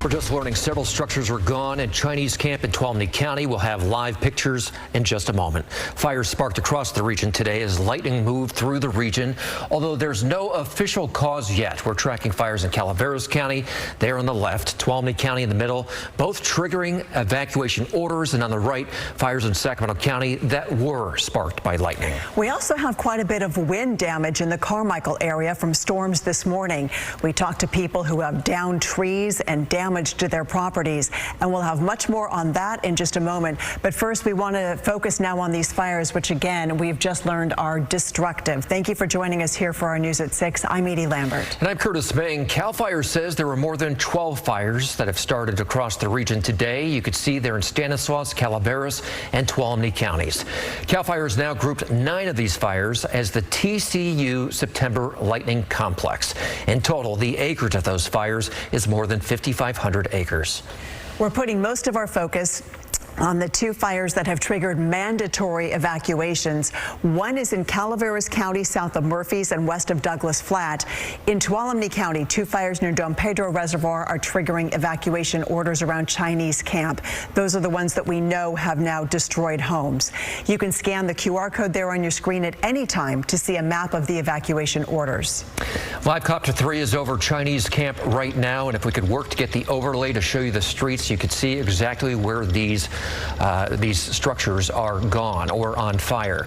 We're just learning several structures were gone at Chinese camp in Tuolumne County. We'll have live pictures in just a moment. Fires sparked across the region today as lightning moved through the region, although there's no official cause yet. We're tracking fires in Calaveras County, there on the left, Tuolumne County in the middle, both triggering evacuation orders, and on the right, fires in Sacramento County that were sparked by lightning. We also have quite a bit of wind damage in the Carmichael area from storms this morning. We talked to people who have downed trees and damage to their properties, and we'll have much more on that in just a moment. But first, we want to focus now on these fires, which again, we've just learned are destructive. Thank you for joining us here for our News at 6. I'm Edie Lambert. And I'm Curtis Ming. CAL FIRE says there were more than 12 fires that have started across the region today. You could see there in Stanislaus, Calaveras, and Tuolumne counties. CAL FIRE has now grouped 9 of these fires as the TCU September Lightning Complex. In total, the acreage of those fires is more than 5,500 acres. We're putting most of our focus on the 2 fires that have triggered mandatory evacuations. One is in Calaveras County, south of Murphys and west of Douglas Flat. In Tuolumne County, 2 fires near Don Pedro Reservoir are triggering evacuation orders around Chinese camp. Those are the ones that we know have now destroyed homes. You can scan the QR code there on your screen at any time to see a map of the evacuation orders. Live Copter 3 is over Chinese camp right now, and if we could work to get the overlay to show you the streets, you could see exactly where these structures are gone or on fire.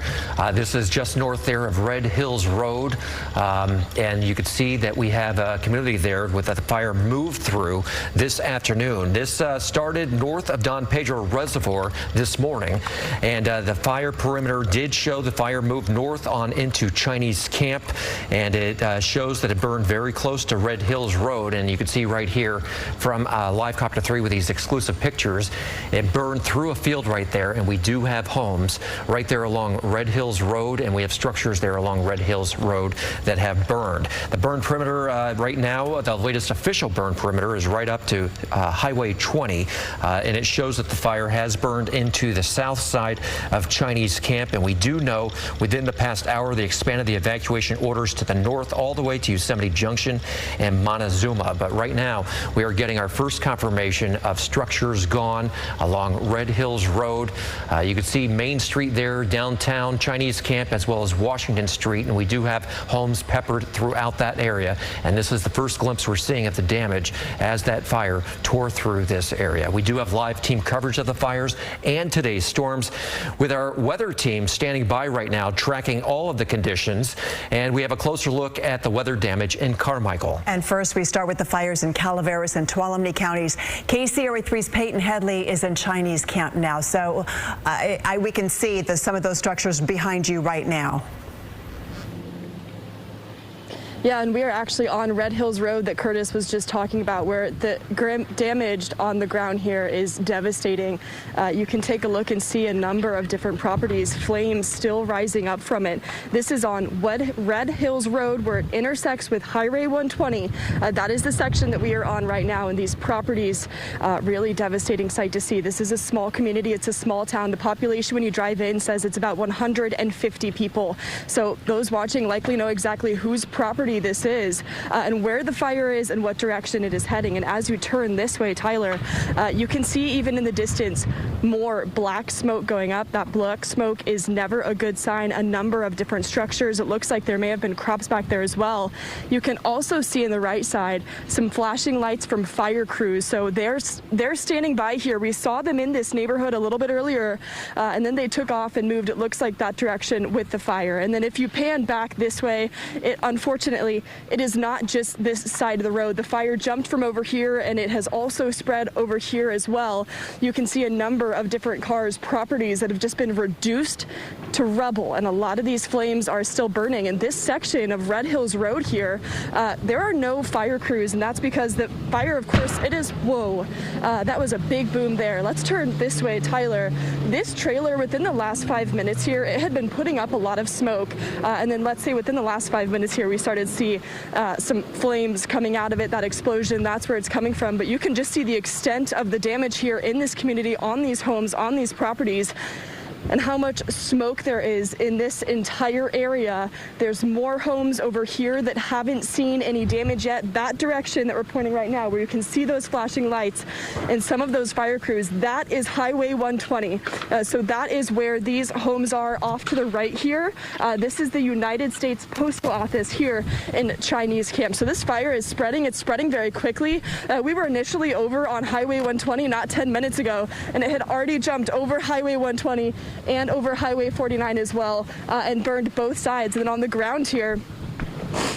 This is just north there of Red Hills Road, and you could see that we have a community there with the fire moved through this afternoon. This started north of Don Pedro Reservoir this morning, and the fire perimeter did show the fire moved north on into Chinese camp, and it shows that it burned very close to Red Hills Road, and you can see right here from Live Copter 3 with these exclusive pictures, it burned through a field right there, and we do have homes right there along Red Hills Road, and we have structures there along Red Hills Road that have burned. The burn perimeter right now, the latest official burn perimeter is right up to Highway 20, and it shows that the fire has burned into the south side of Chinese camp, and we do know within the past hour they expanded the evacuation orders to the north all the way to Yosemite Junction and Montezuma. But right now we are getting our first confirmation of structures gone along Red Hills Road. You can see Main Street there, downtown Chinese camp, as well as Washington Street, and we do have homes peppered throughout that area. And this is the first glimpse we're seeing of the damage as that fire tore through this area. We do have live team coverage of the fires and today's storms with our weather team standing by right now, tracking all of the conditions. And we have a closer look at the weather damage in Carmichael. And first, we start with the fires in Calaveras and Tuolumne counties. KCRA 3's Peyton Headlee is in Chinese camp now, so we can see some of those structures behind you right now. Yeah, and we are actually on Red Hills Road that Curtis was just talking about, where the damage on the ground here is devastating. You can take a look and see a number of different properties, flames still rising up from it. This is on Red Hills Road, where it intersects with Highway 120. That is the section that we are on right now, and these properties, really devastating sight to see. This is a small community. It's a small town. The population when you drive in says it's about 150 people. So those watching likely know exactly whose property this is and where the fire is and what direction it is heading. And as you turn this way, Tyler, you can see even in the distance more black smoke going up. That black smoke is never a good sign. A number of different structures. It looks like there may have been crops back there as well. You can also see in the right side some flashing lights from fire crews. So they're standing by here. We saw them in this neighborhood a little bit earlier, and then they took off and moved, it looks like, that direction with the fire. And then if you pan back this way, unfortunately, it is not just this side of the road. The fire jumped from over here, and it has also spread over here as well. You can see a number of different cars, properties that have just been reduced to rubble, and a lot of these flames are still burning. In this section of Red Hills Road here, there are no fire crews, and that's because the fire, of course, it is, whoa, that was a big boom there. Let's turn this way, Tyler. This trailer, within the last 5 minutes here, it had been putting up a lot of smoke, and then let's say within the last 5 minutes here, we started see some flames coming out of it. That explosion, that's where it's coming from. But you can just see the extent of the damage here in this community, on these homes, on these properties. and how much smoke there is in this entire area. There's more homes over here that haven't seen any damage yet. That direction that we're pointing right now, where you can see those flashing lights and some of those fire crews, that is Highway 120. So that is where these homes are off to the right here. This is the United States Postal Office here in Chinese Camp. So this fire is spreading. It's spreading very quickly. We were initially over on Highway 120 not 10 minutes ago, and it had already jumped over Highway 120 and over Highway 49 as well, and burned both sides. And then on the ground here,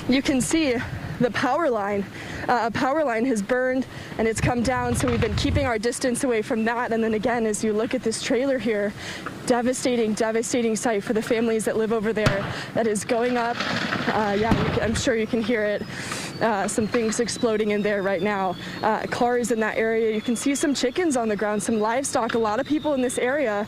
you can see the power line. A power line has burned and it's come down, so we've been keeping our distance away from that. And then again, as you look at this trailer here, devastating sight for the families that live over there. That is going up. I'm sure you can hear it. Some things exploding in there right now. Cars in that area. You can see some chickens on the ground, some livestock. A lot of people in this area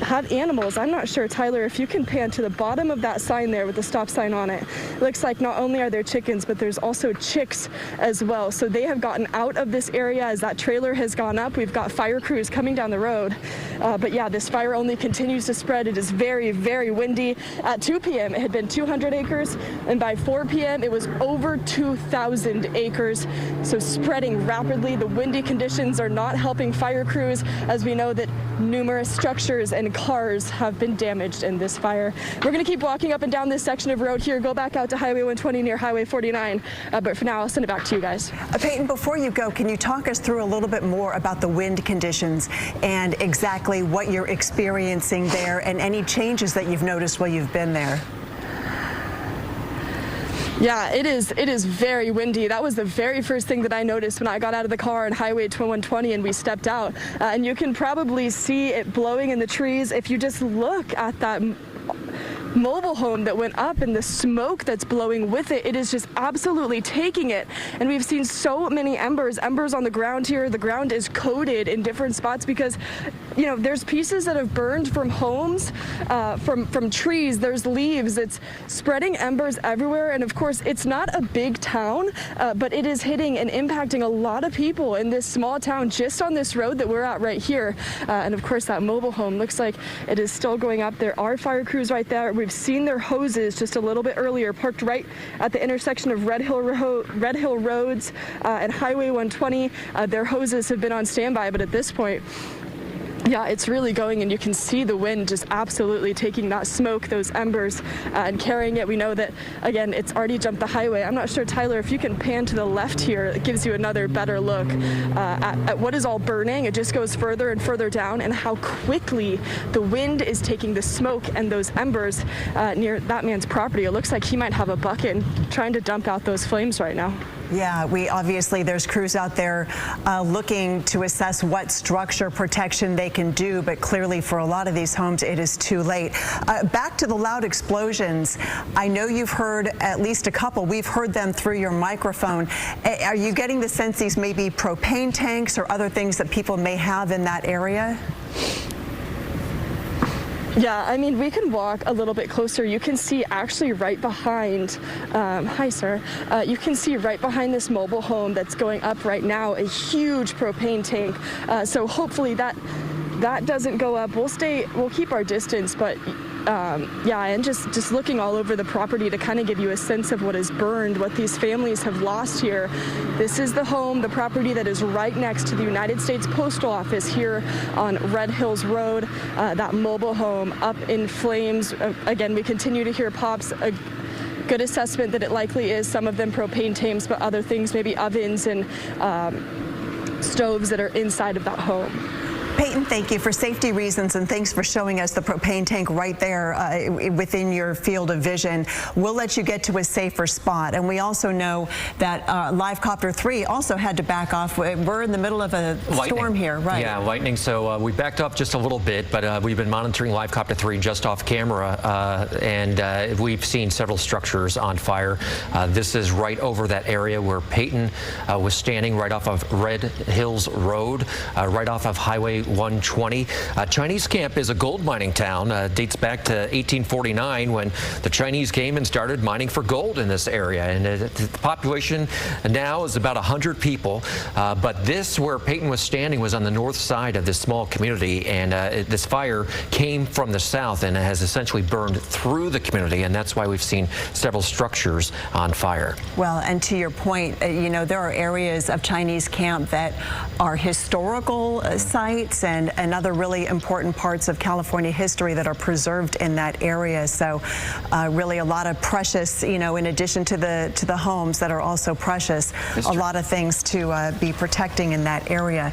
have animals. I'm not sure, Tyler, if you can pan to the bottom of that sign there with the stop sign on it. It looks like not only are there chickens, but there's also chicks as well. So they have gotten out of this area as that trailer has gone up. We've got fire crews coming down the road. But yeah, this fire only continues to spread. It is very, very windy. At 2 p.m., it had been 200 acres, and by 4 p.m., it was over 2,000 acres. So spreading rapidly. The windy conditions are not helping fire crews, as we know that numerous structures and cars have been damaged in this fire. We're going to keep walking up and down this section of road here, go back out to Highway 120 near Highway 49. But for now, I'll send it back to you guys. Peyton, before you go, can you talk us through a little bit more about the wind conditions and exactly what you're experiencing there and any changes that you've noticed while you've been there? Yeah, it is very windy. That was the very first thing that I noticed when I got out of the car on Highway 120 and we stepped out. And you can probably see it blowing in the trees if you just look at that mobile home that went up and the smoke that's blowing with it. It is just absolutely taking it. And we've seen so many embers on the ground here. The ground is coated in different spots because, you know, there's pieces that have burned from homes, from trees. There's leaves. It's spreading embers everywhere. And of course, it's not a big town, but it is hitting and impacting a lot of people in this small town just on this road that we're at right here. And of course, that mobile home looks like it is still going up. There are fire crews right there. We've seen their hoses just a little bit earlier, parked right at the intersection of Red Hill Roads and Highway 120. Their hoses have been on standby, but at this point, yeah, it's really going, and you can see the wind just absolutely taking that smoke, those embers, and carrying it. We know that, again, it's already jumped the highway. I'm not sure, Tyler, if you can pan to the left here, it gives you another better look at what is all burning. It just goes further and further down, and how quickly the wind is taking the smoke and those embers near that man's property. It looks like he might have a bucket trying to dump out those flames right now. Yeah, there's crews out there looking to assess what structure protection they can do, but clearly for a lot of these homes, it is too late. Back to the loud explosions. I know you've heard at least a couple. We've heard them through your microphone. Are you getting the sense these may be propane tanks or other things that people may have in that area? Yeah, I mean, we can walk a little bit closer. You can see actually right behind, hi sir, you can see right behind this mobile home that's going up right now, a huge propane tank. So hopefully that doesn't go up. We'll keep our distance, but yeah, and just looking all over the property to kind of give you a sense of what is burned, what these families have lost here. This is the home, the property that is right next to the United States Postal Office here on Red Hills Road. That mobile home up in flames. Again, we continue to hear pops. A good assessment that it likely is some of them propane tanks, but other things, maybe ovens and stoves that are inside of that home. Peyton, thank you for safety reasons, and thanks for showing us the propane tank right there within your field of vision. We'll let you get to a safer spot. And we also know that Live Copter 3 also had to back off. We're in the middle of a storm here, right? Yeah, lightning. So we backed up just a little bit, but we've been monitoring Live Copter 3 just off camera, and we've seen several structures on fire. This is right over that area where Peyton was standing, right off of Red Hills Road, right off of Highway Route 120. Chinese Camp is a gold mining town. Dates back to 1849 when the Chinese came and started mining for gold in this area. And the population now is about 100 people. But this, where Peyton was standing, was on the north side of this small community. And this fire came from the south and has essentially burned through the community. And that's why we've seen several structures on fire. Well, and to your point, you know, there are areas of Chinese Camp that are historical sites and other really important parts of California history that are preserved in that area. So really a lot of precious, you know, in addition to the homes that are also precious, a lot of things to be protecting in that area.